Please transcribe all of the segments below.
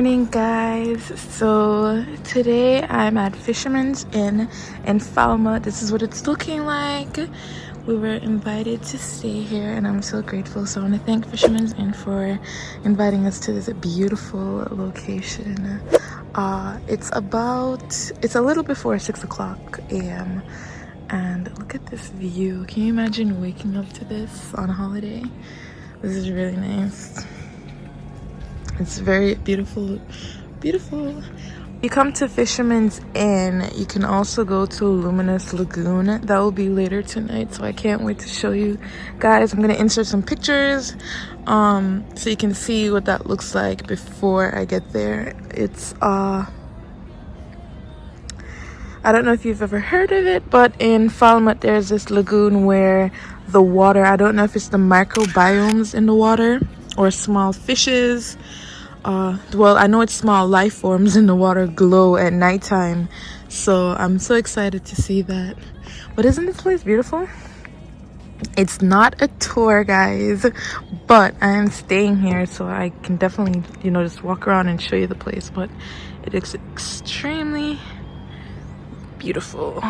morning, guys. So today I'm at Fisherman's Inn in Falmouth. This is what it's looking like. We were invited to stay here and I'm so grateful. So I want to thank Fisherman's Inn for inviting us to this beautiful location. It's a little before 6 o'clock a.m. and look at this view. Can you imagine waking up to this on a holiday? This is really nice. It's very beautiful. You come to Fisherman's Inn, you can also go to Luminous Lagoon. That will be later tonight, so I can't wait to show you guys. I'm gonna insert some pictures so you can see what that looks like before I get there. It's I don't know if you've ever heard of it, but in Falmouth there's this lagoon where the water, I don't know if it's the microbiomes in the water or small fishes, well, I know it's small life forms in the water glow at nighttime, so I'm so excited to see that. But isn't this place beautiful? It's not a tour, guys, but I am staying here, so I can definitely, just walk around and show you the place. But it is extremely beautiful.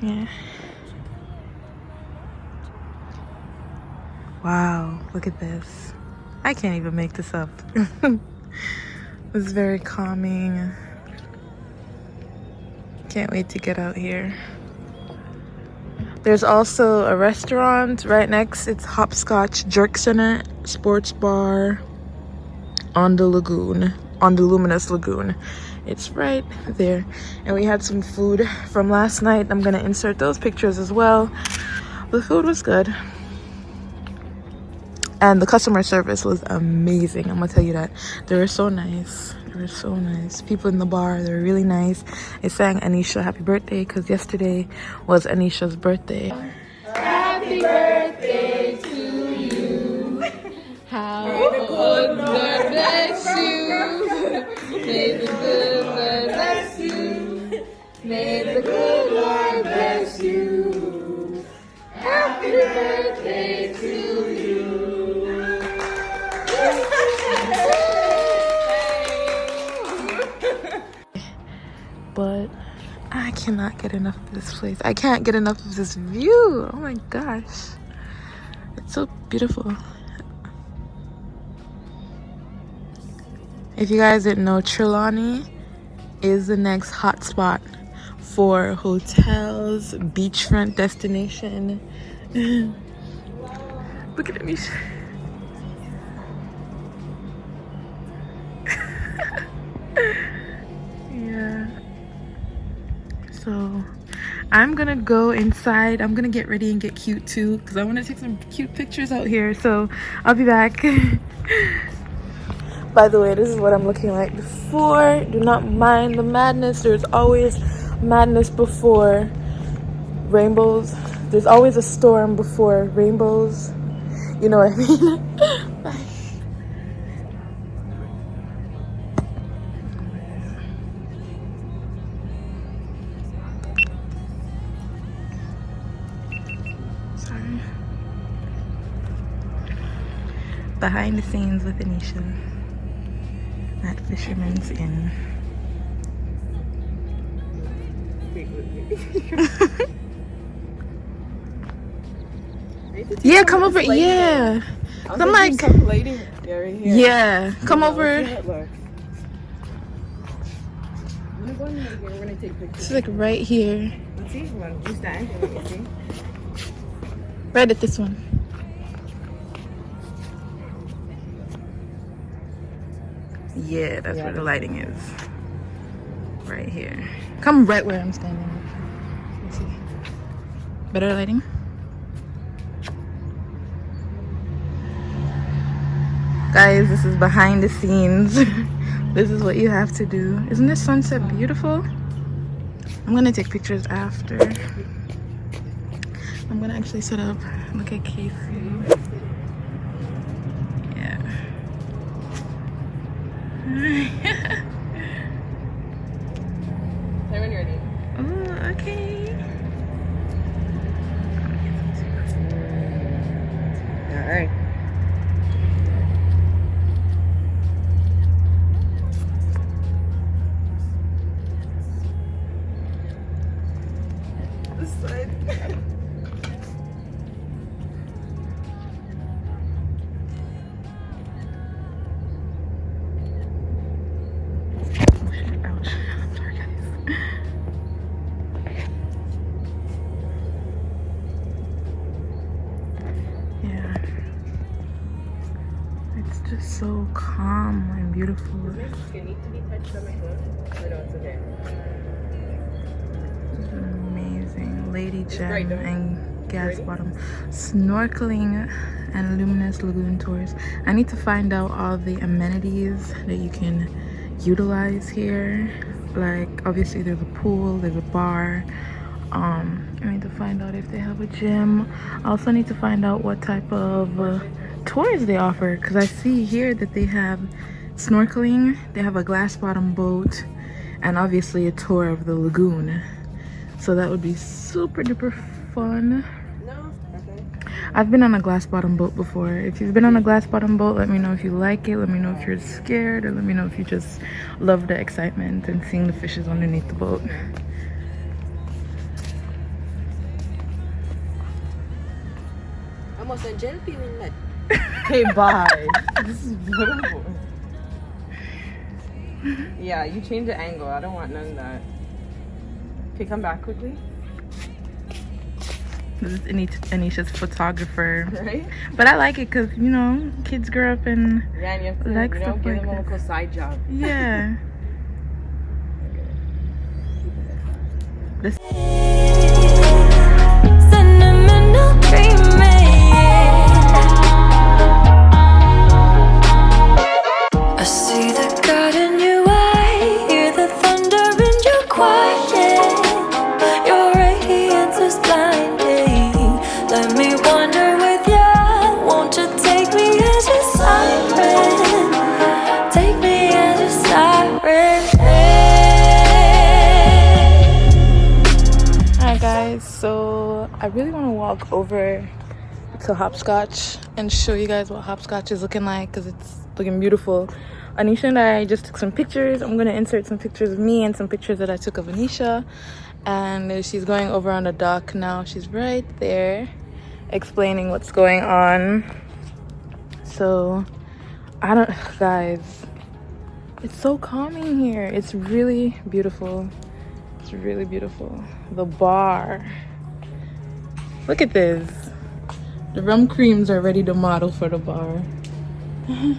Yeah. Wow, look at this. I can't even make this up. It's very calming. Can't wait to get out here. There's also a restaurant right next. It's Hopscotch Jerk Center Sports Bar on the lagoon, on the Luminous Lagoon. It's right there. And we had some food from last night. I'm gonna insert those pictures as well. The food was good. And the customer service was amazing. I'm gonna tell you that. They were so nice. People in the bar, they were really nice. They sang Anisha happy birthday because yesterday was Anisha's birthday. Happy birthday to you. How the good Lord bless you. May the good Lord bless you. May the good Lord bless you. Happy birthday to you. But I cannot get enough of this place. I can't get enough of this view. Oh my gosh. It's so beautiful. If you guys didn't know, Trelawney is the next hotspot for hotels, beachfront destination. Look at me. Yeah. So I'm gonna go inside. I'm gonna get ready and get cute too because I want to take some cute pictures out here. So I'll be back. By the way, this is what I'm looking like before. Do not mind the madness. There's always madness before rainbows. There's always a storm before rainbows. You know what I mean? Bye. Sorry. Behind the scenes with Anisha at Fisherman's Inn. Yeah, come over. Yeah. I'm like, yeah, come over. It's like right here. Right at this one. Yeah, that's where the lighting is. Right here. Come right where I'm standing. Let's see. Better lighting? Guys, this is behind the scenes. This is what you have to do. Isn't this sunset beautiful? I'm gonna take pictures after. I'm gonna actually set up. Look at Casey. Yeah. Say when you're ready. Oh, okay. All right. this side. Ouch. I'm sorry, guys. Yeah. It's just so calm and beautiful. Does your skin need to be touched on my phone? Or no, it's okay. Amazing. Lady Gem right, and Gas Bottom. Snorkeling and luminous lagoon tours. I need to find out all the amenities that you can utilize here. Like, obviously there's a pool, there's a bar. I need to find out if they have a gym. I also need to find out what type of tours they offer, because I see here that they have snorkeling, they have a glass bottom boat, and obviously a tour of the lagoon. So that would be super duper fun. No? Okay. I've been on a glass bottom boat before. If you've been on a glass bottom boat, let me know if you like it. Let me know if you're scared, or let me know if you just love the excitement and seeing the fishes underneath the boat. Almost a gel in that. Okay, bye. This is beautiful. Yeah, you change the angle. I don't want none of that. Okay, come back quickly. This is Anisha's photographer. Right? But I like it because, you know, kids grow up and Yeah, and you have to, like you know, stuff give like them a this. little side job. Yeah. This Sentimental dreaming. I see the God in your eye, hear the thunder in your quiet. Your radiance is blinding. Let me wander with ya. Won't you take me as your siren? Take me as your siren. Alright guys, so I really want to walk over to Hopscotch and show you guys what Hopscotch is looking like, because it's looking beautiful. Anisha and I just took some pictures. I'm going to insert some pictures of me and some pictures that I took of Anisha. And she's going over on the dock now. She's right there explaining what's going on. So, guys, it's so calming here. It's really beautiful. It's really beautiful. The bar. Look at this. The rum creams are ready to model for the bar. Yeah.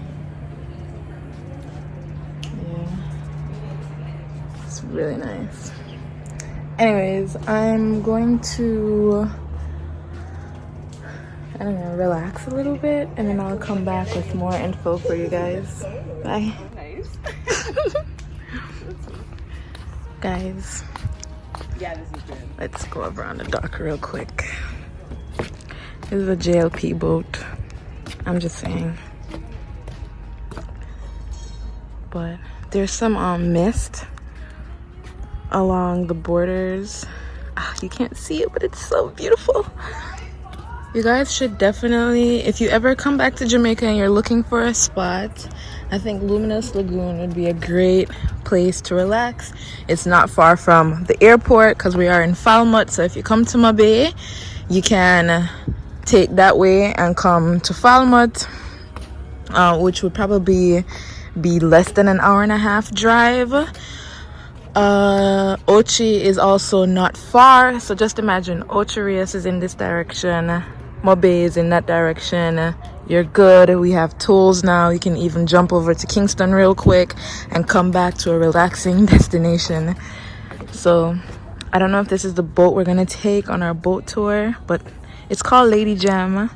It's really nice. Anyways, I'm going to, I don't know, relax a little bit, and then I'll come back with more info for you guys. Bye. Nice. Guys, Yeah, this is good. let's go over on the dock real quick. This is a JLP boat. I'm just saying. But there's some mist along the borders. You can't see it, but it's so beautiful. You guys should definitely, if you ever come back to Jamaica and you're looking for a spot, I think Luminous Lagoon would be a great place to relax. It's not far from the airport because we are in Falmouth. So if you come to Mabay, you can take that way and come to Falmouth, which would probably be less than an hour and a half drive. Ochi is also not far, so just imagine Ocho Rios is in this direction, Mabay is in that direction. You're good. We have tools now. You can even jump over to Kingston real quick and come back to a relaxing destination. So I don't know if this is the boat we're gonna take on our boat tour, but it's called Lady Gem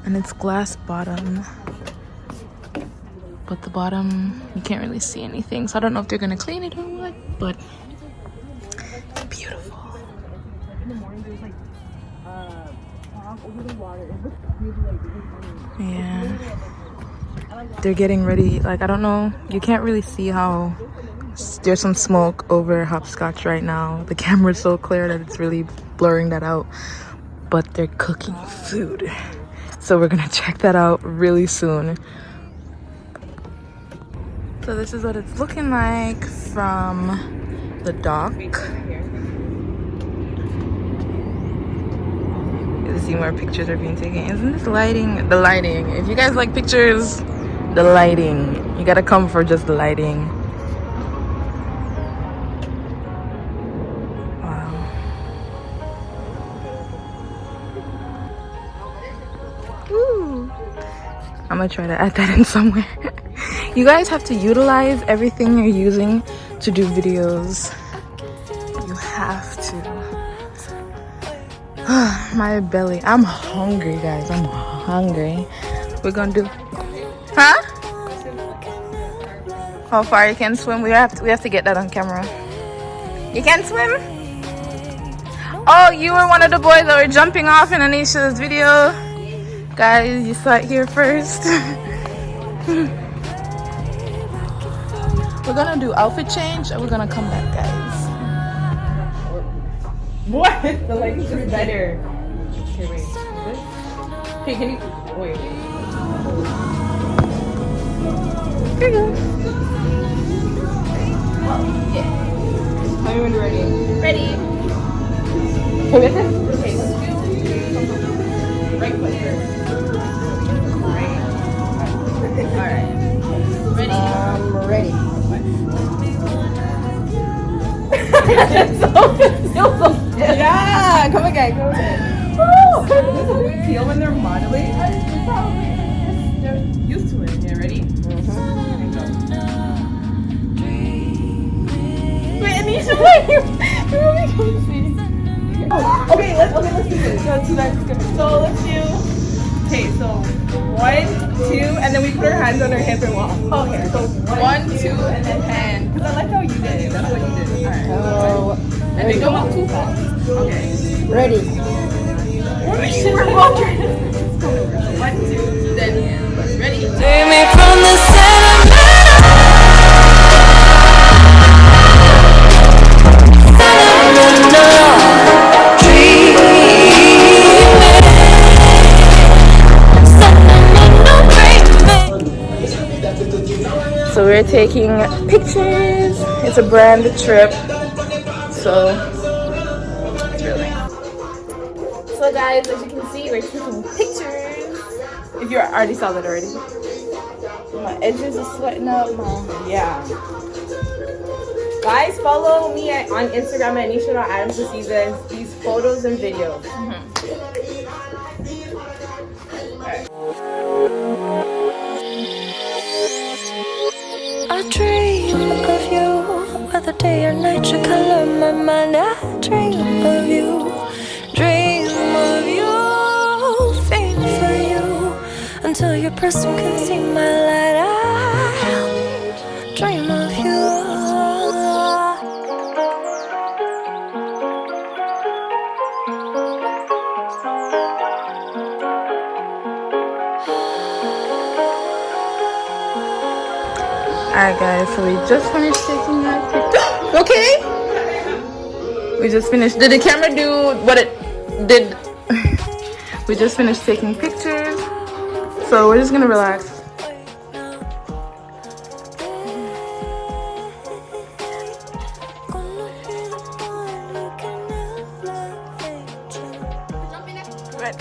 and it's glass bottom. But the bottom, you can't really see anything. So I don't know if they're gonna clean it or what, but it's beautiful. In the morning, there's like fog over the water. It looks really like Yeah. They're getting ready. Like, I don't know. You can't really see how there's some smoke over Hopscotch right now. The camera's so clear that it's really blurring that out. But they're cooking food. So we're gonna check that out really soon. So this is what it's looking like from the dock. to see more pictures are being taken. Isn't this lighting? The lighting. If you guys like pictures, the lighting. You gotta come for just the lighting. Wow. Ooh. I'm gonna try to add that in somewhere. You guys have to utilize everything you're using to do videos. You have to. My belly. I'm hungry, guys. I'm hungry. We're gonna do. Huh? How far you can swim? We have to get that on camera. You can swim? Oh, you were one of the boys that were jumping off in Anisha's video. Guys, you saw it here first. We're gonna do outfit change and we're gonna come back, guys. What? The lighting's just better. Okay, wait. Okay, can you wait? Here you go. Yeah. Tell me when you're ready. Ready? Okay, let's do right foot first. Alright. Ready? Ready. Yeah, come again. There's a big deal when they're modeling. They're used to it. Okay, ready? Wait, Anisha, wait. You really can't see. Okay, let's do this. So let's do. Okay, so 1, 2, and then we put our hands on our hip and walk. Okay, so 1, 2, and then hand. Because I like how you did it. That's what you did. Alright. And then don't walk too fast. Okay. Ready. We're walking. 1, 2, then hand. Ready? Take me from the sentimental So we're taking pictures. It's a brand trip. So it's really nice. So guys, as you can see, we're taking pictures. If you already saw that already. My edges are sweating up. Yeah. Guys, follow me on Instagram at Anisha.Adams to see these photos and videos. I dream of you, whether day or night you color my mind. I dream of you, fame for you, until your person can see my light. I dream of you. Alright guys, so we just finished taking our picture. Okay? We just finished. Did the camera do what it did? We just finished taking pictures. So we're just gonna relax. Right.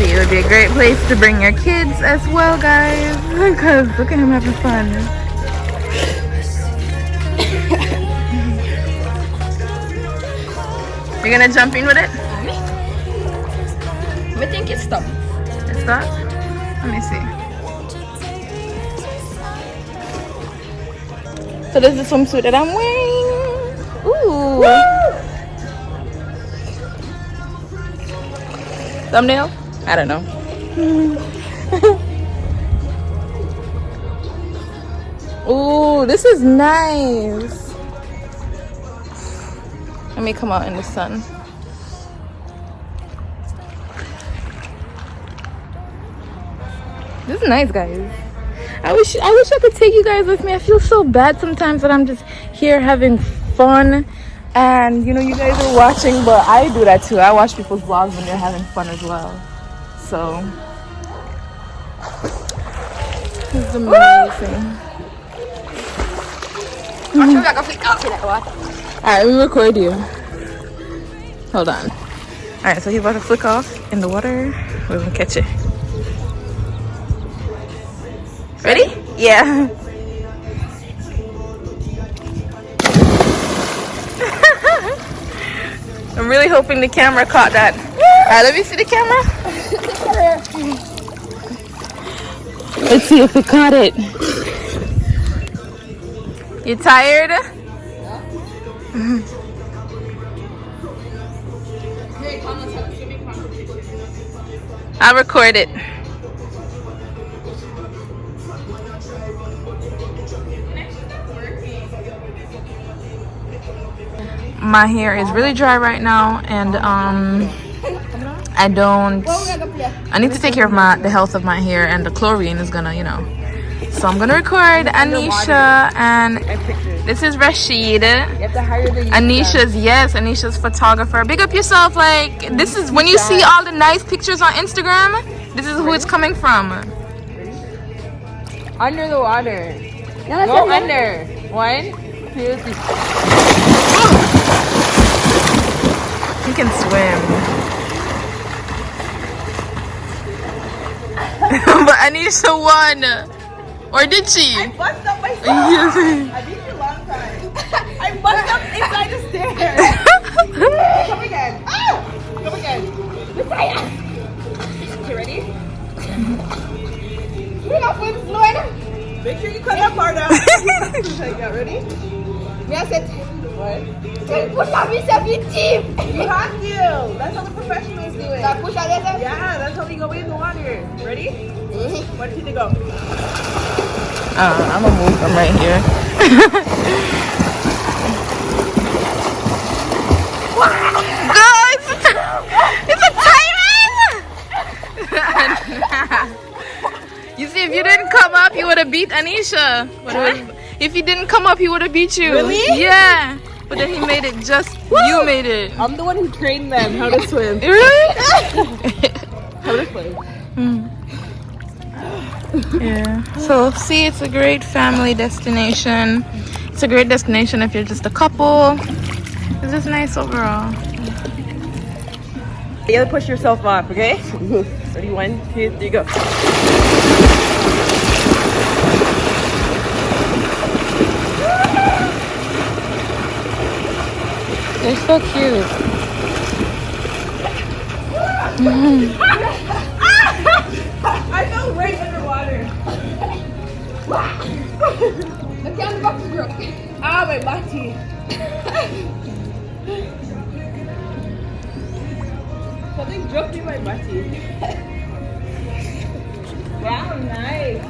It would be a great place to bring your kids as well, guys, because look at him having fun. You're gonna jump in with it? I think it's stopped. It's stopped? Let me see. So this is the swimsuit that I'm wearing. Ooh. Thumbnail? I don't know. Ooh, this is nice. Let me come out in the sun. This is nice, guys. I wish I could take you guys with me. I feel so bad sometimes that I'm just here having fun, and you know, you guys are watching, but I do that too. I watch people's vlogs when they're having fun as well. So this is amazing. Alright, we record you. Hold on. Alright, so he's about to flick off in the water. We're gonna catch it. Ready? Yeah. I'm really hoping the camera caught that. Alright, let me see the camera. Let's see if it caught it. You tired? I'll record it. My hair is really dry right now, and I need to take care of the health of my hair, and the chlorine is gonna, you know. So I'm gonna record Anisha, and this is Rashid. Anisha's photographer. Big up yourself. Like, this is when you see all the nice pictures on Instagram, this is who it's coming from. Under the water. Go under. 1, 2, 3. He can swim. But Anisha won. Or did she? I bust up myself. I beat you a long time. I bust up inside the stairs. Come again. Ah! Come again. Okay, ready? Make sure you cut that part out. Yeah, ready? Yes, it. What? Push up yourself, you team. You have to. That's how the professionals do it. Push out yourself? Yeah, that's how we go in the water. Ready? 1, 2, 3, go. I'm gonna move from right here. Guys, it's a tyrant. You see, if you didn't come up, you would have beat Anisha. If he didn't come up, he would have beat you. Really? Yeah. But then he made it just. Woo! You made it. I'm the one who trained them how to swim. Really? How to swim. Yeah. So see, it's a great family destination. It's a great destination if you're just a couple. It's just nice overall. You gotta push yourself off, okay? Ready? 1, 2, 3, go. They're so cute. I fell right underwater. Ah, my body. Something dropped in my body. Wow, nice.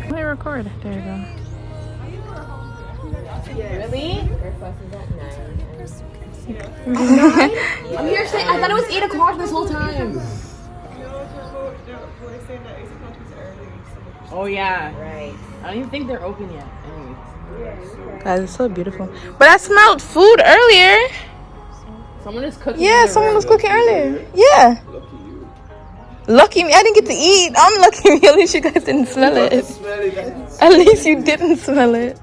Let me record. There you go. Really? I'm here saying I thought it was 8 o'clock this whole time. Oh yeah, right. I don't even think they're open yet. Anyways. Guys, it's so beautiful. But I smelled food earlier. Someone is cooking. Yeah, someone was cooking earlier. Yeah. Lucky me. I didn't get to eat. I'm lucky me. At least you guys didn't smell it. At least you didn't smell it.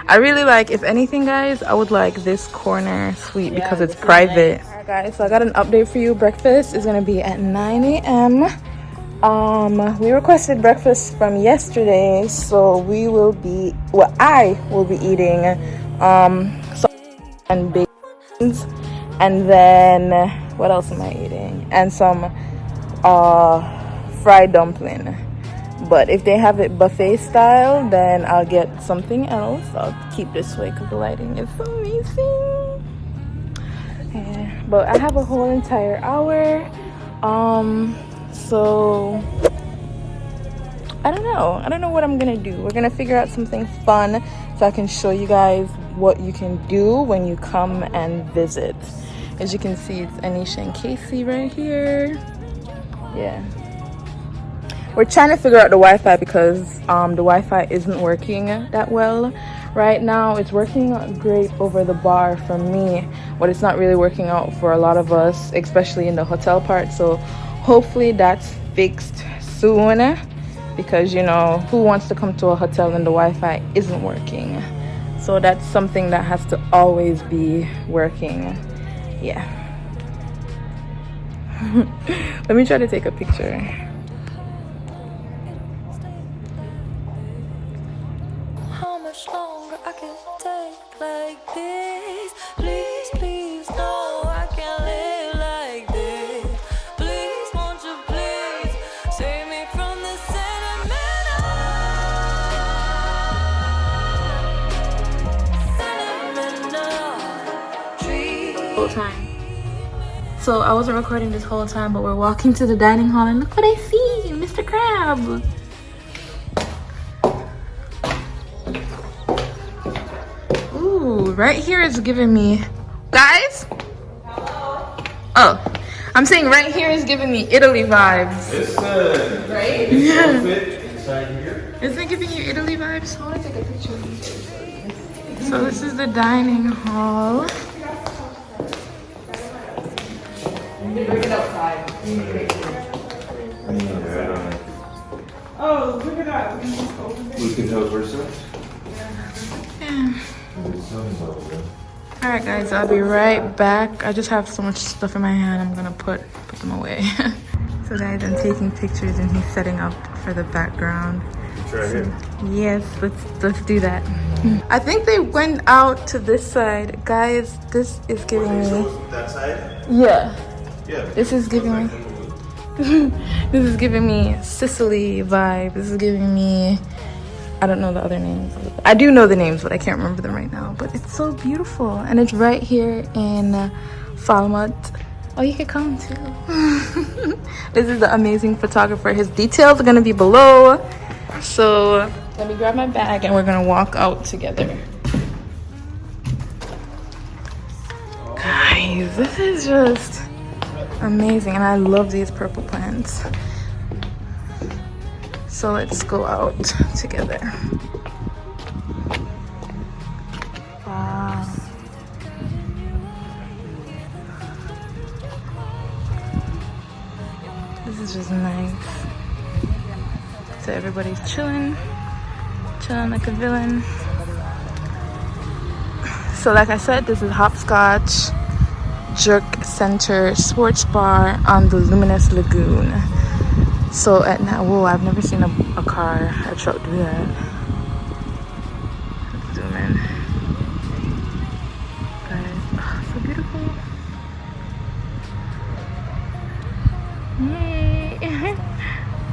I really like, if anything, guys, I would like this corner suite because it's private. Alright, guys, so I got an update for you. Breakfast is gonna be at 9 a.m. We requested breakfast from yesterday, so we will be, well, I will be eating and beans, and then what else am I eating? And some fried dumpling. But if they have it buffet style, then I'll get something else. I'll keep this way because the lighting is so amazing. Yeah, but I have a whole entire hour. So I don't know what I'm gonna do. We're gonna figure out something fun so I can show you guys what you can do when you come and visit. As you can see, it's Anisha and Casey right here. Yeah. we're trying to figure out the Wi-Fi because the Wi-Fi isn't working that well right now. It's working out great over the bar for me, but it's not really working out for a lot of us, especially in the hotel part. So hopefully that's fixed soon, because you know, who wants to come to a hotel and the Wi-Fi isn't working? So that's something that has to always be working. Yeah. Let me try to take a picture. How much longer I can take like this? Please, please, no, I can't live like this. Please, won't you please save me from this sentimental dream. Whole time. So I wasn't recording this whole time, but we're walking to the dining hall and look what I see, Mr. Crab. Ooh, right here is giving me, guys. Oh, I'm saying right here is giving me Italy vibes. Listen. Right? Yeah. Inside here. Isn't it giving you Italy vibes? I want to take a picture of this. So this is the dining hall. Bring it outside. Oh, look at that. We can just open it. We can tell first. Yeah. All right, guys, I'll be right back. I just have so much stuff in my hand. I'm gonna put them away. So guys, I'm taking pictures and he's setting up for the background. Right here. Yes, let's do that. I think they went out to this side, guys. This is giving me. That side? Yeah. Yeah. This is giving me. This is giving me Sicily vibe. This is giving me. I don't know the other names. I do know the names, but I can't remember them right now. But it's so beautiful, and it's right here in Falmouth. Oh, you could come too. This is the amazing photographer. His details are gonna be below. So let me grab my bag, and we're gonna walk out together. Guys, this is just amazing, and I love these purple plants. So let's go out together. Wow. This is just nice. So everybody's chilling like a villain. So like I said, this is Hopscotch Jerk Center Sports Bar on the Luminous Lagoon. So at now, whoa, I've never seen a car, a truck do that. Let's zoom in. Guys, oh, so beautiful. Yay!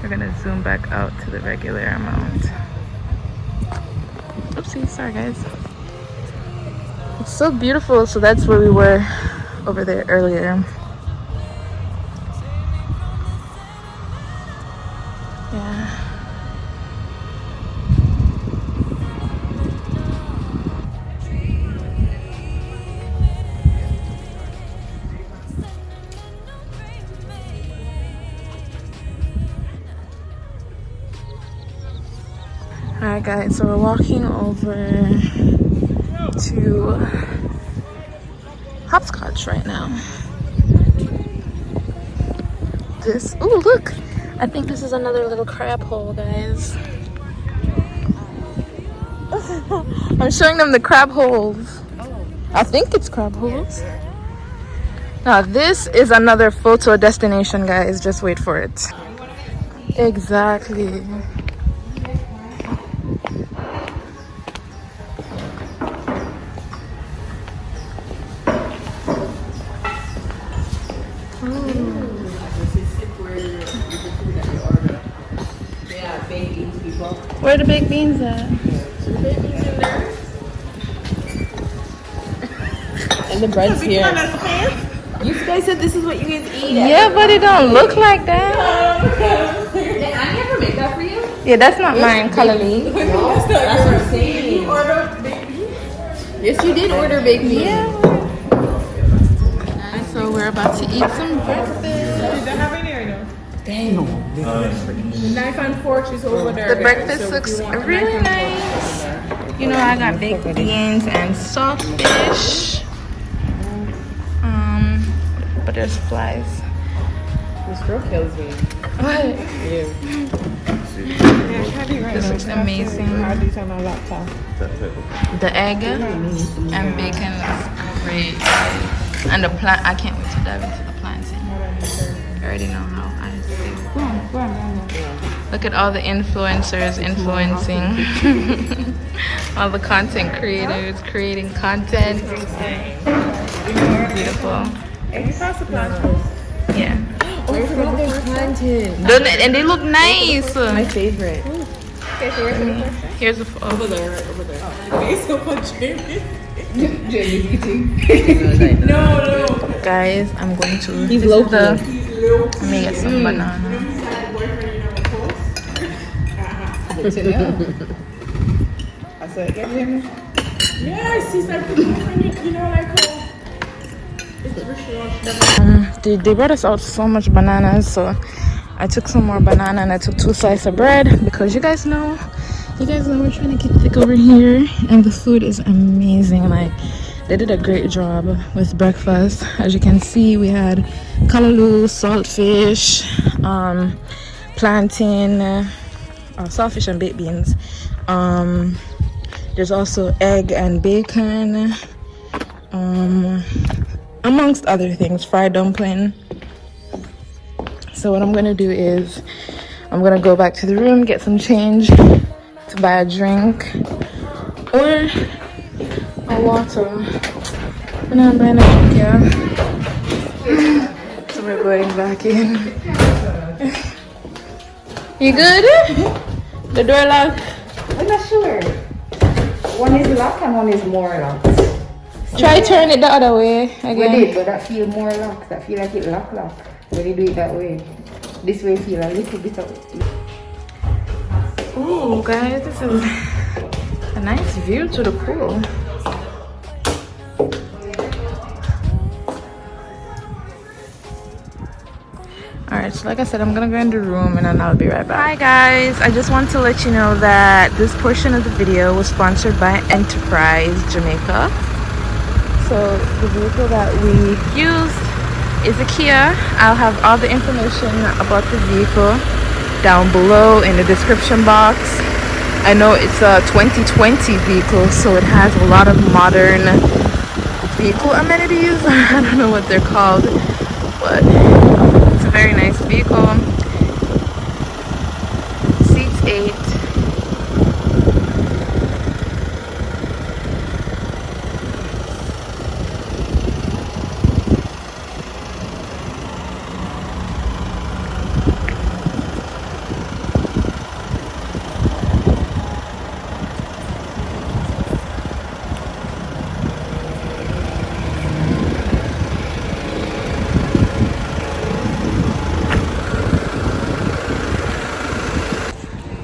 We're gonna zoom back out to the regular amount. Oopsie, sorry guys. It's so beautiful. So that's where we were over there earlier. Yeah. Alright guys, so we're walking over to Hopscotch right now. This, oh look! I think this is another little crab hole, guys. I'm showing them the crab holes. I think it's crab holes. Now this is another photo destination, guys. Just wait for it. Exactly. Where are the baked beans at? And the bread's here. You guys said this is what you guys eat. Yeah, but it don't look like that. I never make that for you. Yeah, that's not mine, Kalali. That's what I'm saying. Yes, you did order baked beans. Yeah. So we're about to eat some breakfast. Is that happening or no? Knife and fork is over there. The breakfast looks really nice. You know, I got baked beans and saltfish. But there's flies. This girl kills me. What? You. This looks amazing. I'll do something on my laptop. The egg and bacon looks great. And the plant, I can't wait to dive into the plantain. I already know how I feel. Look at all the influencers influencing. All the content creators creating content. Beautiful. Yeah. Oh, I forgot there's plantain. And they look nice. My favorite. Here's the Over there. Face up on Jamie. Jamie's eating. No. guys, I'm going to. He's local. Let me get some banana. I said, get him. Yes, he's like the boyfriend, you know, like They brought us out so much bananas, so I took some more banana and I took 2 slices of bread because you guys know we're trying to get thick over here, and the food is amazing. Like, they did a great job with breakfast. As you can see, we had callaloo, saltfish, plantain, saltfish and baked beans. There's also egg and bacon, amongst other things, fried dumpling. So what I'm gonna do is I'm gonna go back to the room, get some change to buy a drink or a water. I'm not buying a drink, yeah. So we're going back in. You good? The door lock? I'm not sure. One is locked and one is more locked. Try turn it the other way again. But that feel more locked. That feel like it lock. When you do it that way. This way feel a little bit of... Ooh, guys, this is a nice view to the pool. Alright, so like I said, I'm gonna go in the room and then I'll be right back. Hi guys, I just want to let you know that this portion of the video was sponsored by Enterprise Jamaica. So the vehicle that we used is a Kia. I'll have all the information about the vehicle down below in the description box. I know it's a 2020 vehicle, so it has a lot of modern vehicle amenities. I don't know what they're called, but it's a very nice vehicle. Seats 8.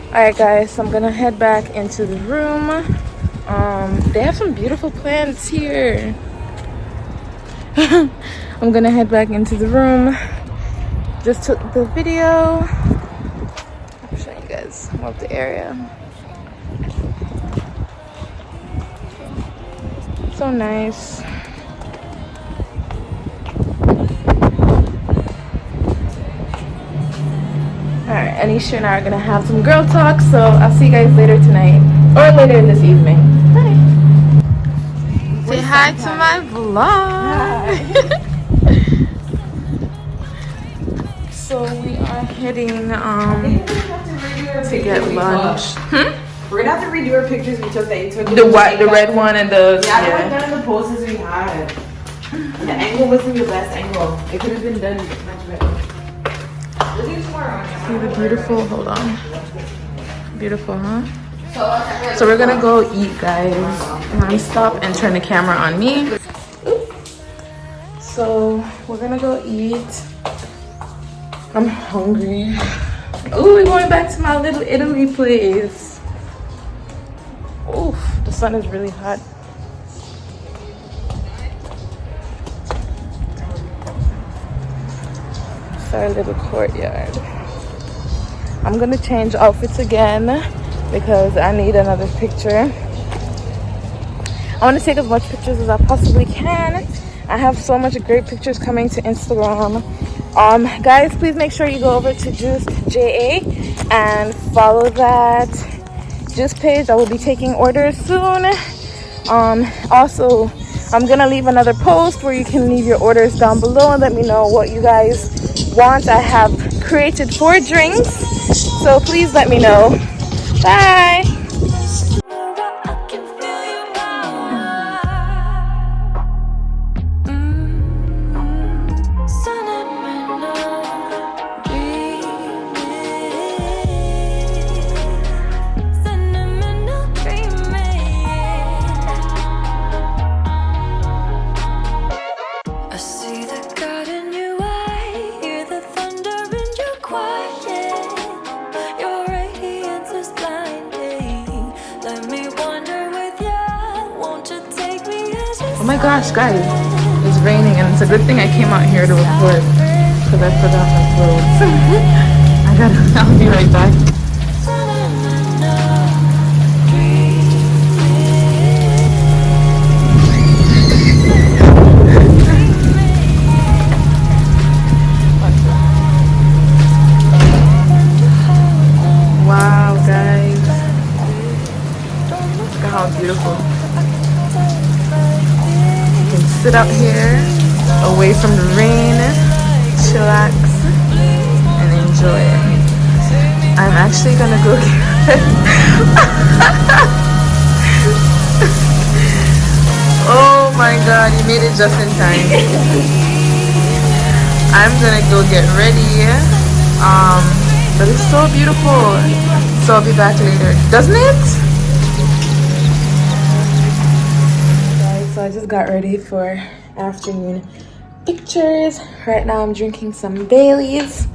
Alright guys, so I'm gonna head back into the room. They have some beautiful plants here. I'm gonna head back into the room. Just took the video. I'll show you guys more of the area. So nice. Alright, Anisha and I are gonna have some girl talk, so I'll see you guys later tonight or later this evening. Bye. Say hi to my vlog. So we are heading to get lunch. We're gonna have to redo our pictures we took that you took. The white, the red one, and the Yeah, none of the poses we had. The angle wasn't the best angle. It could have been done much better. See the beautiful, hold on. Beautiful, huh? So we're gonna go eat, guys. Non-stop and turn the camera on me. So we're gonna go eat. I'm hungry. Oh, we're going back to my little Italy place. Oof, the sun is really hot. our little courtyard. I'm gonna change outfits again because I need another picture. I want to take as much pictures as I possibly can. I have so much great pictures coming to Instagram. Guys, please make sure you go over to Juiced JA and follow that Juice page. I will be taking orders soon. Also, I'm gonna leave another post where you can leave your orders down below and let me know what you guys want. I have created 4 drinks, so please let me know. Bye. Oh my gosh, guys, it's raining and it's a good thing I came out here to record because I forgot my clothes. I'll be right back. Wow, guys, look at how beautiful. Sit out here away from the rain, chillax, and enjoy it. I'm actually gonna go get oh my god, you made it just in time. I'm gonna go get ready. But it's so beautiful. So I'll be back later. Doesn't it? So I just got ready for afternoon pictures. Right now I'm drinking some Baileys.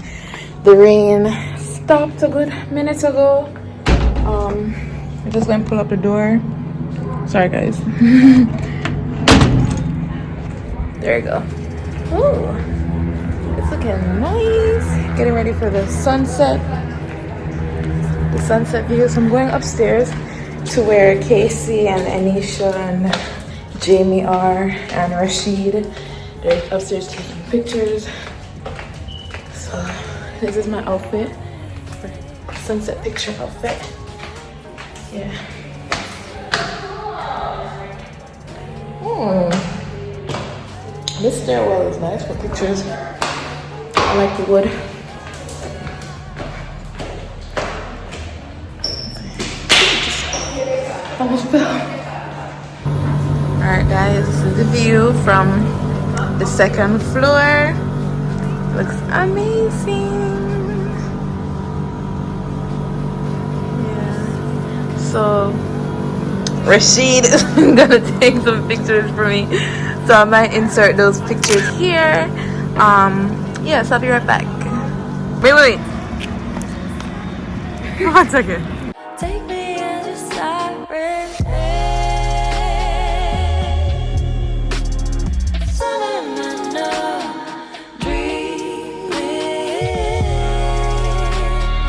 The rain stopped a good minute ago. I'm just going to pull up the door. Sorry guys. There you go. Oh, it's looking nice. Getting ready for the sunset. The sunset view. So I'm going upstairs to where Casey and Anisha and Jamie are and Rashid. They're upstairs taking pictures. So this is my outfit for sunset picture outfit. Yeah. This stairwell is nice for pictures. I like the wood. Almost fell. Alright guys, this is the view from the second floor. Looks amazing. Yeah. So Rashid is gonna take some pictures for me. So I might insert those pictures here. Yeah, so I'll be right back. Wait. 1 second. Take me as a siren.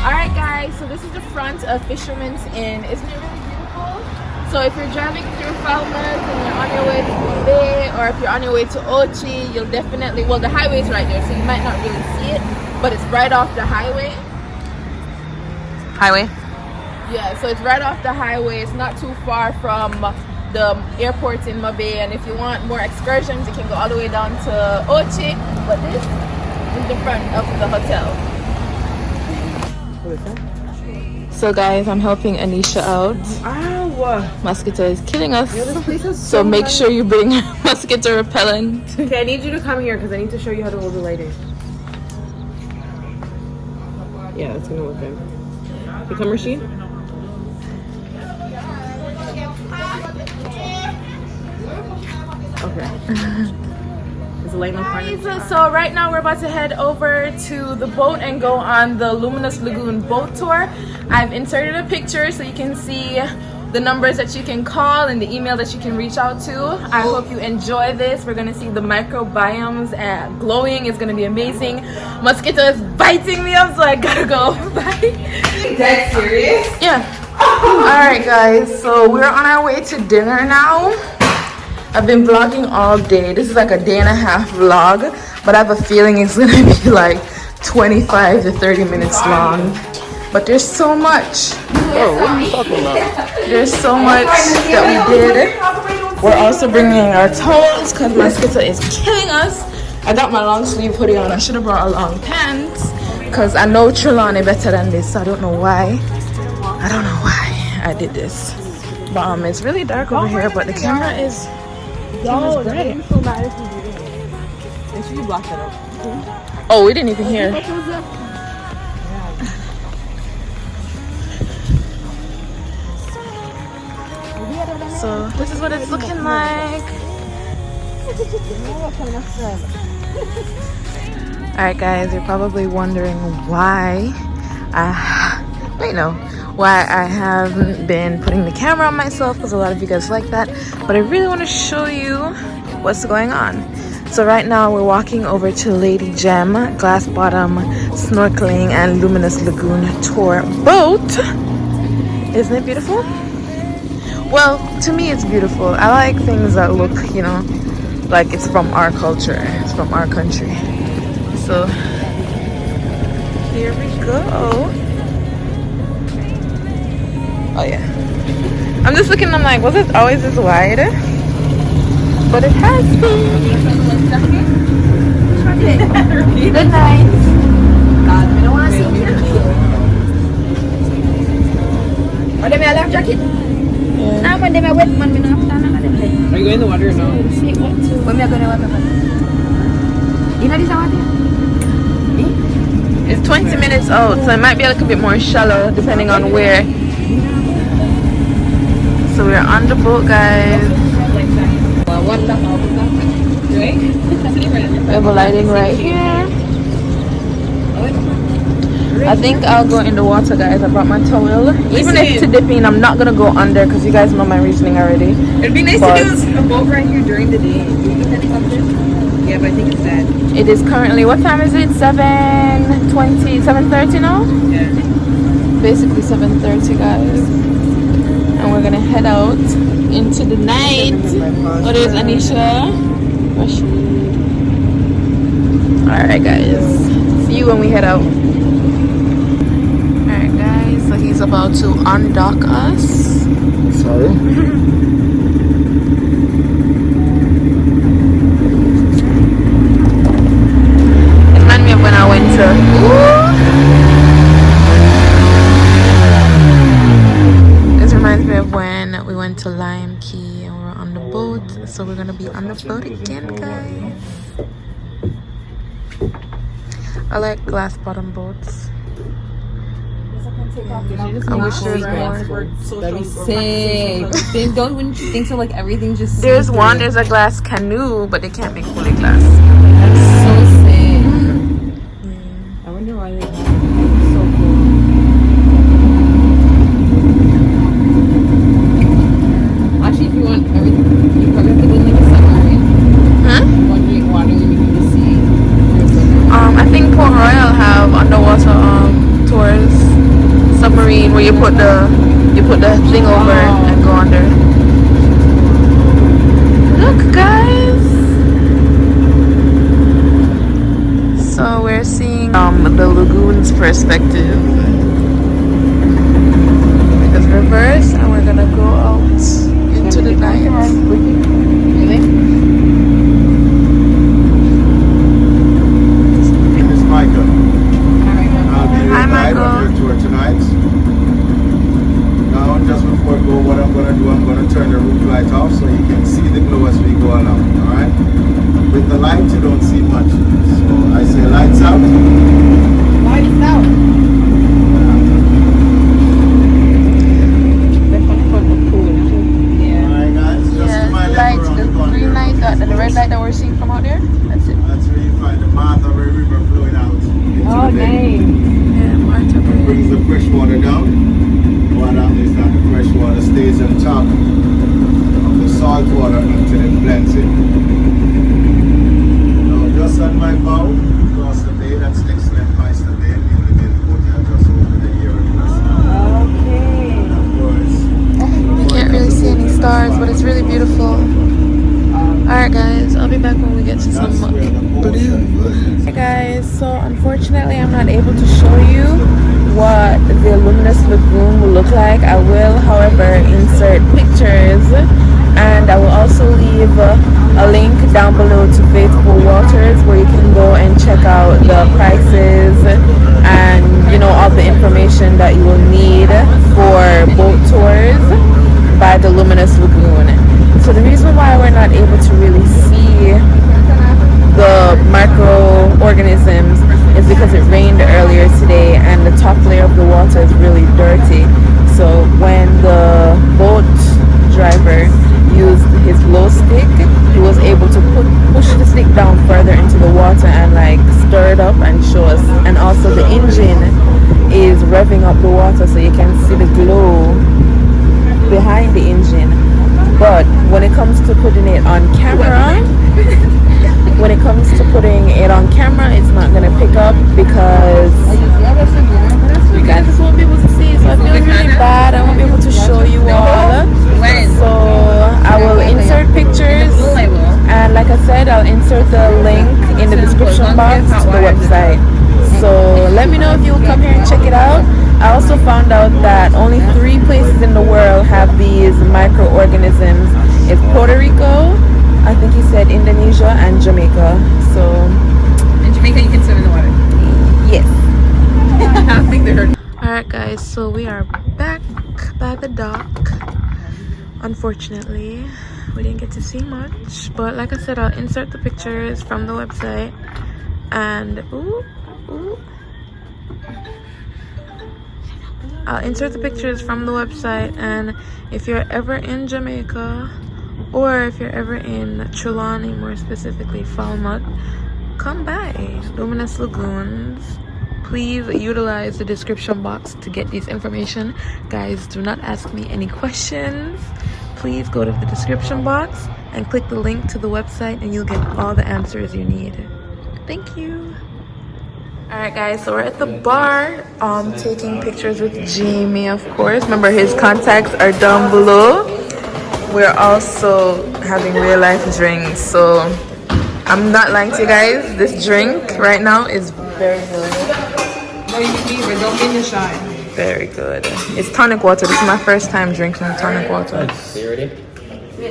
Alright guys, so this is the front of Fisherman's Inn. Isn't it really beautiful? So if you're driving through Falmouth and you're on your way to Bombay, or if you're on your way to Ochi, you'll definitely, well the highway's right there, so you might not really see it, but it's right off the highway. Highway? Yeah, so it's right off the highway. It's not too far from the airport in Mabay, and if you want more excursions, you can go all the way down to Ochi, but this is the front of the hotel. So guys, I'm helping Anisha out. Ow! Mosquito is killing us. Yo, this place is So make sure you bring mosquito repellent. Okay, I need you to come here because I need to show you how to hold the lighter. Yeah, that's gonna look good. You come, Rashid? Okay. Is the light on fire? So right now we're about to head over to the boat and go on the Luminous Lagoon boat tour. I've inserted a picture so you can see the numbers that you can call and the email that you can reach out to. I hope you enjoy this. We're gonna see the microbiomes glowing. It's gonna be amazing. Mosquito is biting me up, so I gotta go. Bye. Dead serious? Yeah. Alright guys, so we're on our way to dinner now. I've been vlogging all day. This is like a day and a half vlog, but I have a feeling it's gonna be like 25 to 30 minutes long. But there's so much. Oh, what are you talking about? There's so much that we did. We're also bringing our towels because mosquito is killing us. I got my long sleeve hoodie on. I should have brought a long pants because I know Trelawney better than this. So I don't know why. I don't know why I did this. But it's really dark over here, but the camera is bright. Make sure you block that up. Oh, we didn't even hear. So this is what it's looking like. Alright guys, you're probably wondering why why I haven't been putting the camera on myself, because a lot of you guys like that, but I really want to show you what's going on. So right now we're walking over to Lady Gem Glass Bottom Snorkeling and Luminous Lagoon Tour boat. Isn't it beautiful? Well, to me it's beautiful. I like things that look, you know, like it's from our culture, it's from our country. So here we go. Oh yeah. I'm just looking, I'm like, was it always this wide? But it has been. Good night. God, I don't want to see you. Oh, they may have jacket. Now when they may wet man, me no have to. Are you going in the water or no? When me are going to water? You know this water? It's 20 minutes out, so it might be a little bit more shallow depending on where. So we're on the boat, guys. We have a lighting right here. I think I'll go in the water, guys. I brought my towel. Even if to dip in, I'm not gonna go under because you guys know my reasoning already. It'd be nice to do a boat right here during the day. Do you think helicopter? Yeah, but I think it's bad. It is currently, what time is it? 7:20, 7:30 now? Yeah. Basically 7:30, guys. And we're gonna head out into the night. Oh, there's Anisha. Rashid. Alright, guys. See you when we head out. Alright, guys. So he's about to undock us. Sorry? Remind me of when I went to. This reminds me of when we went to Lime Key and we were on the boat. So we're gonna be on the boat again, guys. I like glass bottom boats. I wish there was more. That'd be sick. Wouldn't you think so? Like everything's just. There's one. There's a glass canoe, but they can't make fully glass. That's so sick. I wonder why they have it. So cool. Actually, if you want everything, you probably have to go in like a submarine. Huh? Wandering water and you can just see. I think Port Royal have underwater tours, submarine where you put the thing over and go under. Look, guys. So we're seeing the lagoon's perspective. It's reverse, and we're gonna go out into the night. Really? It's Michael. I'll be your Hi, guide Michael. on your tour tonight. Now, just before I go, what I'm going to do, I'm going to turn the roof light off so you can see the glow as we go along, alright? With the light, you don't see much. So I say lights out. Lights out. Alright, guys, just Yeah, to my the left light, around the the corner green here. light, the red light that we're seeing from out there. That's it. That's where you find the Martha River flowing out into Oh, the bay. nice. Yeah, Marta. Brings the fresh water down. What happens is that the fresh water stays in salt water until it blends in. Now just on my bow, across the bay, that's excellent oyster bay. The only been put here just over the year and plus. Okay. And of course, You can't really see any stars, but it's really beautiful. Alright guys, I'll be back when we get to some that's where the ocean is. Hey guys, so unfortunately I'm not able to show you what the Luminous Lagoon will look like. I will, however, insert pictures, and I will also leave a link down below to Faithful Waters where you can go and check out the prices and, you know, all the information that you will need for boat tours by the Luminous Lagoon. So the reason why we're not able to really see the microorganisms is because it rained earlier today and the top layer of the water is really dirty. So when the boat driver used his glow stick, he was able to push the stick down further into the water and like stir it up and show us. And also the engine is revving up the water so you can see the glow behind the engine. But when it comes to putting it on camera, it's not gonna pick up because you guys just won't be able to see. So I feel really bad. I won't be able to show you all. So I will insert pictures, and like I said, I'll insert the link in the description box to the website. So let me know if you'll come here and check it out. I also found out that only 3 places in the world have these microorganisms. It's Puerto Rico, I think he said Indonesia, and Jamaica. So In Jamaica, you can swim in the water. yes. I don't think they heard. Alright guys, so we are back by the dock. Unfortunately, we didn't get to see much, but like I said, I'll insert the pictures from the website. And I'll insert the pictures from the website, and if you're ever in Jamaica, or if you're ever in Trelawney, more specifically Falmouth, come by Luminous Lagoons. Please utilize the description box to get this information. Guys, do not ask me any questions. Please go to the description box and click the link to the website and you'll get all the answers you need. Thank you. Alright guys, so we're at the bar taking pictures with Jamie, of course. Remember, his contacts are down below. We're also having real life drinks, so I'm not lying to you guys. This drink right now is very good. No, you can leave it. Don't get in the shot. Very good. It's tonic water. This is my first time drinking tonic water. So you ready?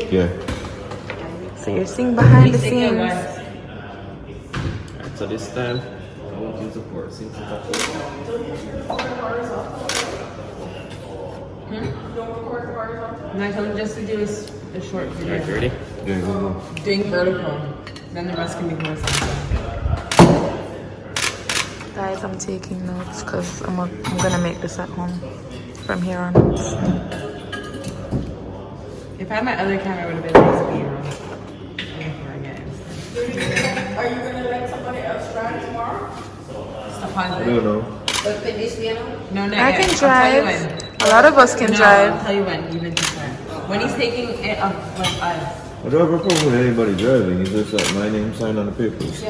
Yeah. So you're seeing behind the scenes. Alright, so this time, I want you to pour. Sing to that. No, I told him just to do a short video. Alright, you ready? Yeah, go. Doing vertical. Then the rest can be horizontal. Guys, I'm taking notes because I'm gonna make this at home from here on. If I had my other camera, it would have been like B-roll. Are you gonna let somebody else drive tomorrow? I don't know. No, no. I can I'll tell you drive. when. A lot of us can No, drive. I'll tell you when. Even when he's taking it up like us. I don't have a problem with anybody driving. It's just that my name signed on the papers.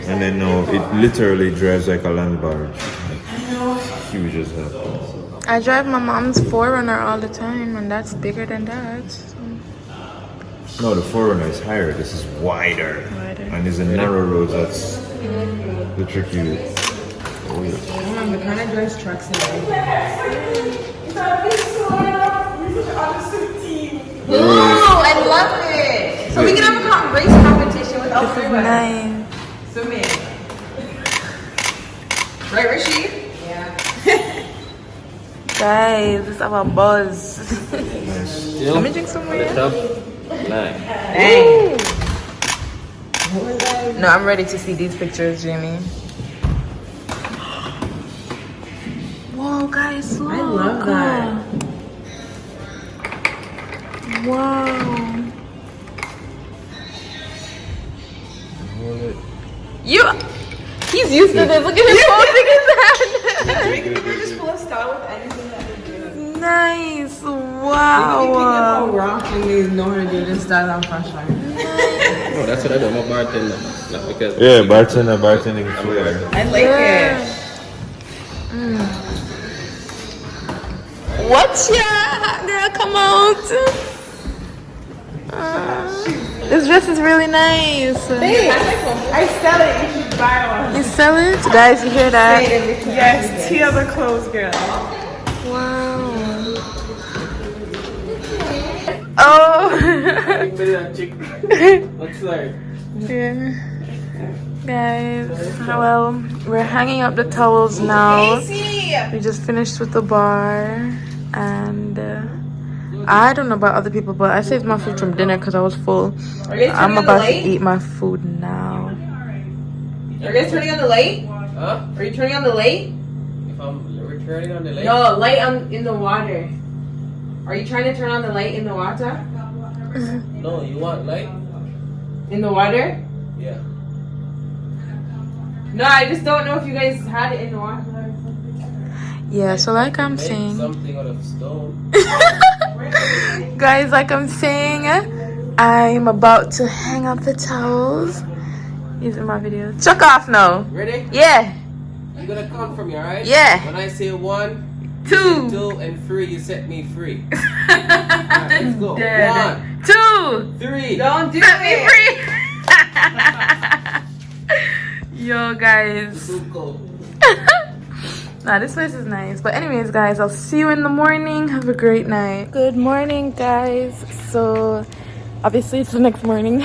And then no, it literally drives like a land barge. Huge as hell. I drive my mom's 4Runner all the time, and that's bigger than that. So. No, the 4Runner is higher. This is wider. Wider. And it's a narrow road. That's the tricky bit. Oh yeah. Mom, the kind of drives trucks and everything. Ooh, I love it. So we can have a race competition with all This three is of us. nice. Swimming. Right, Rishi? Yeah. Guys, this is our buzz. Still? Let me drink some On the more. top. 9. Dang. No, I'm ready to see these pictures, Jamie. Whoa, guys, look. I love that. Wow. He's used to this. Look at his holding his hand. We're just full of style with anything that we do. Nice. Wow. Rocking these know how to do this style of fashion. No, that's what I do. I'm a bartender. Not because. Yeah, bartending is weird. I like it. What's your girl? Come out. This dress is really nice. I sell it. You should buy one. You sell it? Guys, you hear that? Yes, Tia the clothes girl. Wow. Oh. What's like? Yeah. Guys, well, we're hanging up the towels now. We just finished with the bar, and I don't know about other people, but I saved my food from dinner because I was full. I'm about to eat my food now. Are you guys turning on the light? Huh? Are you turning on the light? If I'm returning on the lake? No, light in the water. Are you trying to turn on the light in the water? No, you want light? In the water? Yeah. No, I just don't know if you guys had it in the water. Yeah, so like I'm Make saying, something out of stone. guys, like I'm saying, I'm about to hang up the towels. Using my video. Chuck off now. Ready? Yeah. I'm gonna count from you, alright? Yeah. When I say 1, 2, 2, and 3, you set me free. Alright, let's go. Dead. 1, 2. 3. Don't do Set me it. free. Yo, guys. Too cold. Nah, this place is nice. But anyways, guys, I'll see you in the morning. Have a great night. Good morning, guys. So, obviously, it's the next morning.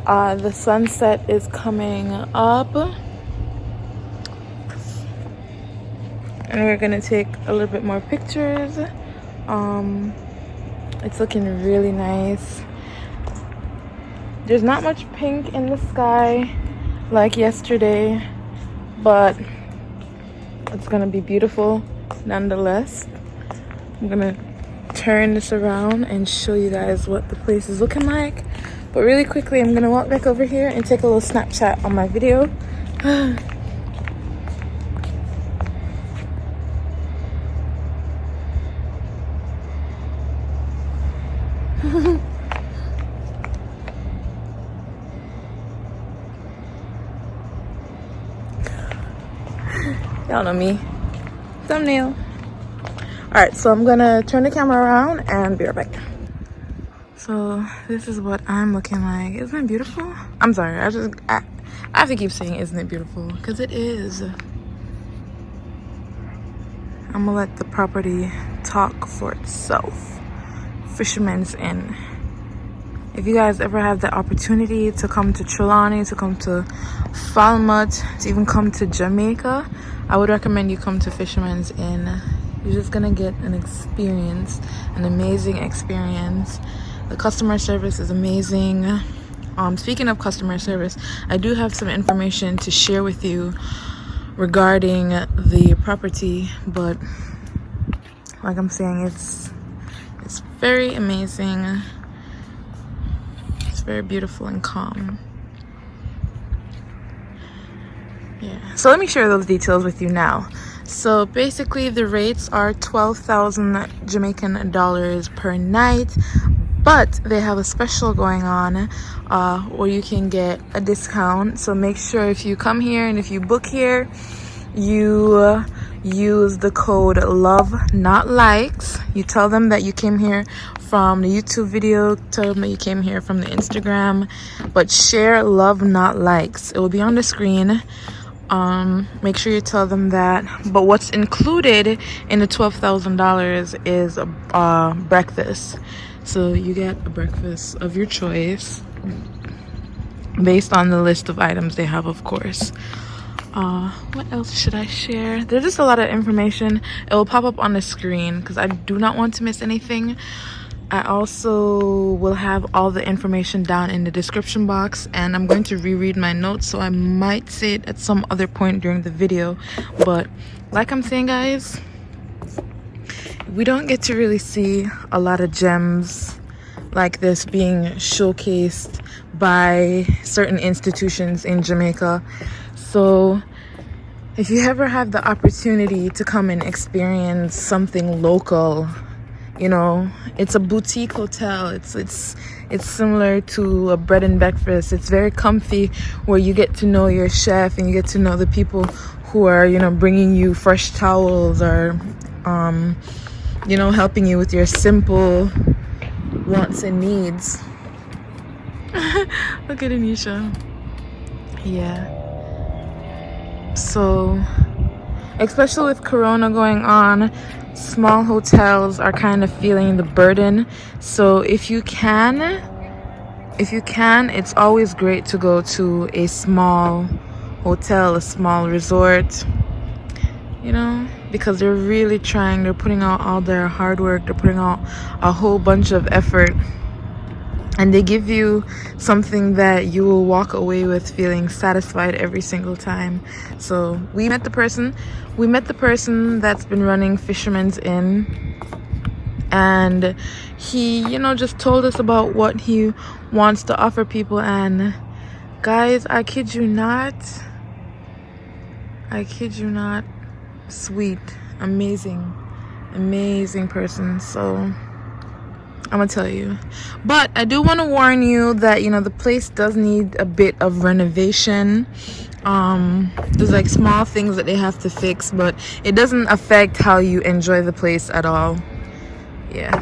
The sunset is coming up. And we're gonna take a little bit more pictures. It's looking really nice. There's not much pink in the sky like yesterday, but it's gonna be beautiful nonetheless. I'm gonna turn this around and show you guys what the place is looking like. But really quickly, I'm gonna walk back over here and take a little Snapchat on my video. Y'all know me. Thumbnail. Alright, so I'm gonna turn the camera around and be right back. So this is what I'm looking like. Isn't it beautiful? I'm sorry, I have to keep saying isn't it beautiful, because it is. I'm gonna let the property talk for itself. Fisherman's Inn. If you guys ever have the opportunity to come to Trelawney, to come to Falmouth, to even come to Jamaica, I would recommend you come to Fisherman's Inn. You're just gonna get an experience, an amazing experience. The customer service is amazing. Speaking of customer service, I do have some information to share with you regarding the property, but like I'm saying, it's very amazing. It's very beautiful and calm. Yeah, so let me share those details with you now. So basically the rates are 12,000 Jamaican dollars per night, but they have a special going on where you can get a discount. So make sure if you come here and if you book here, you use the code LOVENOTLIKES. You tell them that you came here from the YouTube video, tell them that you came here from the Instagram, but share Love Not Likes. It will be on the screen. Make sure you tell them that. But what's included in the $12,000 is breakfast. So you get a breakfast of your choice based on the list of items they have, of course. What else should I share? There's just a lot of information. It will pop up on the screen because I do not want to miss anything. I also will have all the information down in the description box, and I'm going to reread my notes, so I might say it at some other point during the video. But like I'm saying, guys, we don't get to really see a lot of gems like this being showcased by certain institutions in Jamaica. So if you ever have the opportunity to come and experience something local, you know, it's a boutique hotel. It's similar to a bread and breakfast. It's very comfy, where you get to know your chef and you get to know the people who are, you know, bringing you fresh towels or you know, helping you with your simple wants and needs. Look at Anisha. Yeah. So, especially with Corona going on, small hotels are kind of feeling the burden. So if you can, it's always great to go to a small hotel, a small resort, you know, because they're really trying. They're putting out all their hard work. They're putting out a whole bunch of effort, and they give you something that you will walk away with feeling satisfied every single time. So we met the person that's been running Fisherman's Inn, and he, you know, just told us about what he wants to offer people. And guys, I kid you not, sweet, amazing person. So I'm gonna tell you, but I do want to warn you that, you know, the place does need a bit of renovation. There's like small things that they have to fix, but it doesn't affect how you enjoy the place at all. Yeah.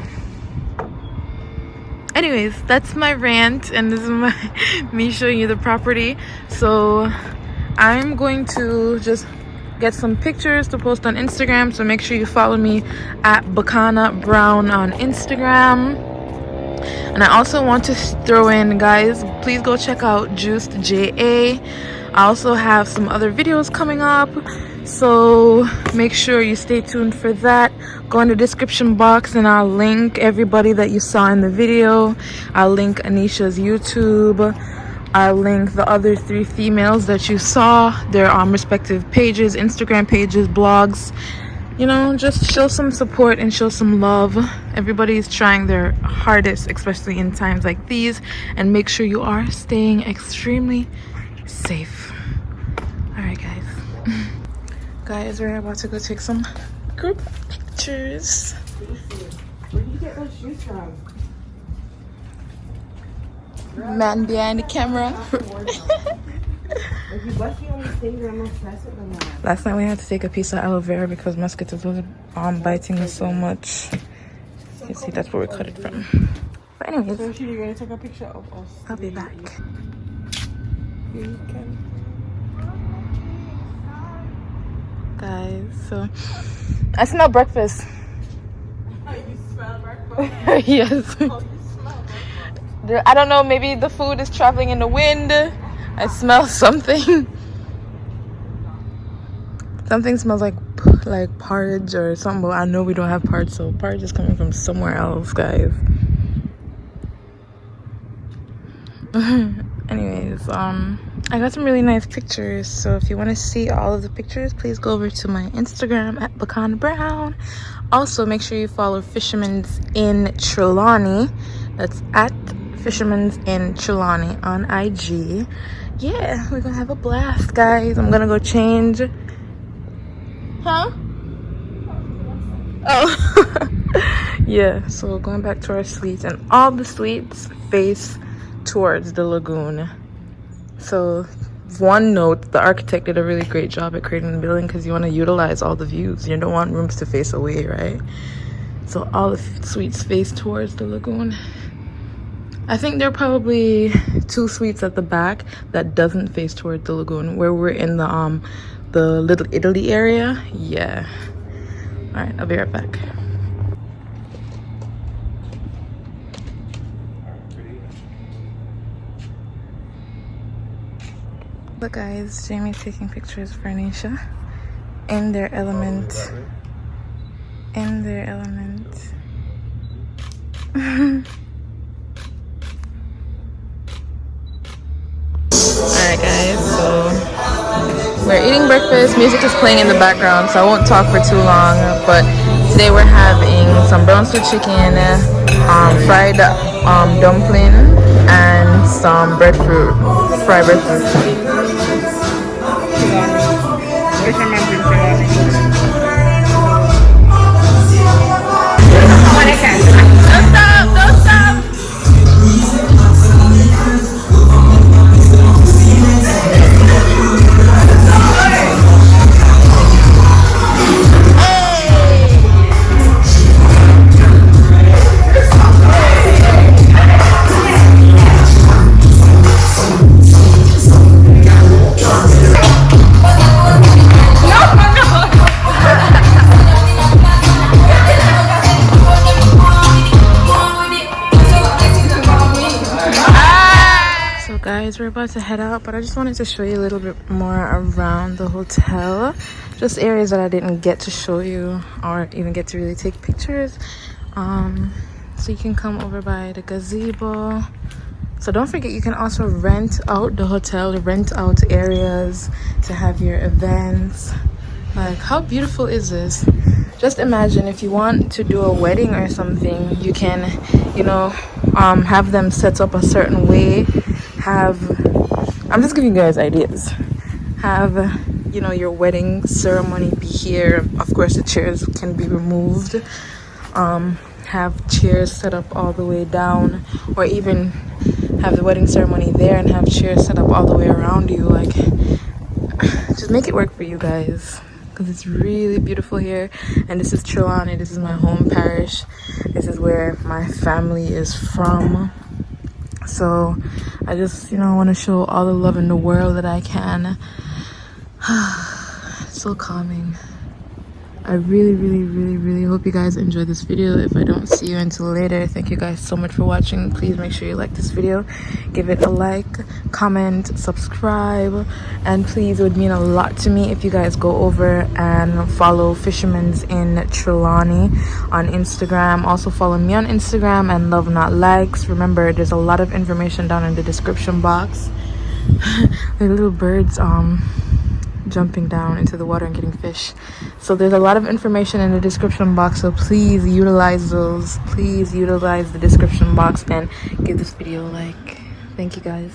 Anyways, that's my rant, and this is me showing you the property. So I'm going to just get some pictures to post on Instagram, so make sure you follow me at Bacana Brown on Instagram. And I also want to throw in, guys, please go check out Juiced JA. I also have some other videos coming up, so make sure you stay tuned for that. Go in the description box and I'll link everybody that you saw in the video. I'll link Anisha's YouTube. I'll link the other 3 females that you saw, their respective pages, Instagram pages, blogs. You know, just show some support and show some love. Everybody's trying their hardest, especially in times like these, and make sure you are staying extremely safe. All right, guys. Guys, we're about to go take some group pictures. Where did you get those shoes from? Man behind the camera. If you brush your own finger, I'm not stressing them out. Last night we had to take a piece of aloe vera because mosquitoes was biting us so much. You see, that's where we cut it from. But anyways, So you're gonna take a picture of us. I'll be back. You can. Guys, so I smell breakfast. You smell breakfast? Yes. Oh, you smell breakfast. I don't know, maybe the food is traveling in the wind. I smell something. Something smells like porridge or something, but I know we don't have porridge, so porridge is coming from somewhere else, guys. Anyways, I got some really nice pictures, so if you want to see all of the pictures, please go over to my Instagram at Bacana Brown. Also, make sure you follow Fisherman's Inn Trelawney. That's at Fisherman's Inn Trelawney on IG. Yeah, we're gonna have a blast, guys. I'm gonna go change. Huh? Oh. Yeah, so we're going back to our suites, and all the suites face towards the lagoon. So one note, the architect did a really great job at creating the building, because you want to utilize all the views. You don't want rooms to face away, right? So all the suites face towards the lagoon. I think there are probably 2 suites at the back that doesn't face toward the lagoon, where we're in the Little Italy area. Yeah. All right, I'll be right back. Look, guys, Jamie's taking pictures for Anisha in their element. In their element. Alright, guys, so we're eating breakfast. Music is playing in the background, so I won't talk for too long. But today we're having some brown stew chicken, fried dumpling, and some breadfruit, fried breadfruit. Monica. to head out, but I just wanted to show you a little bit more around the hotel, just areas that I didn't get to show you or even get to really take pictures. So you can come over by the gazebo. So don't forget, you can also rent out the hotel, rent out areas to have your events. Like, how beautiful is this? Just imagine if you want to do a wedding or something, you can, you know, have them set up a certain way. I'm just giving you guys ideas. Have, you know, your wedding ceremony be here. Of course, the chairs can be removed. Have chairs set up all the way down, or even have the wedding ceremony there and have chairs set up all the way around you. Like, just make it work for you guys, because it's really beautiful here. And this is Trelawney. This is my home parish. This is where my family is from. So I just, you know, want to show all the love in the world that I can. It's so calming. I really hope you guys enjoyed this video. If I don't see you until later, thank you guys so much for watching. Please make sure you like this video, give it a like, comment, subscribe, and please, it would mean a lot to me if you guys go over and follow Fisherman's in Trelawney on Instagram. Also follow me on Instagram and Love Not Likes. Remember, there's a lot of information down in the description box. The little birds jumping down into the water and getting fish. So there's a lot of information in the description box, so please utilize those. Please utilize the description box and give this video a like. Thank you guys.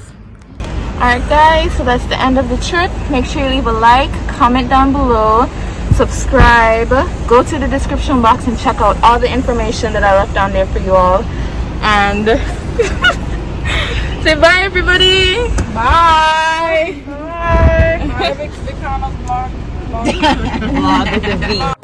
Alright guys, so that's the end of the trip. Make sure you leave a like, comment down below, subscribe, go to the description box and check out all the information that I left down there for you all. And say bye everybody. Bye. Bye. Bye. Vlog with the V.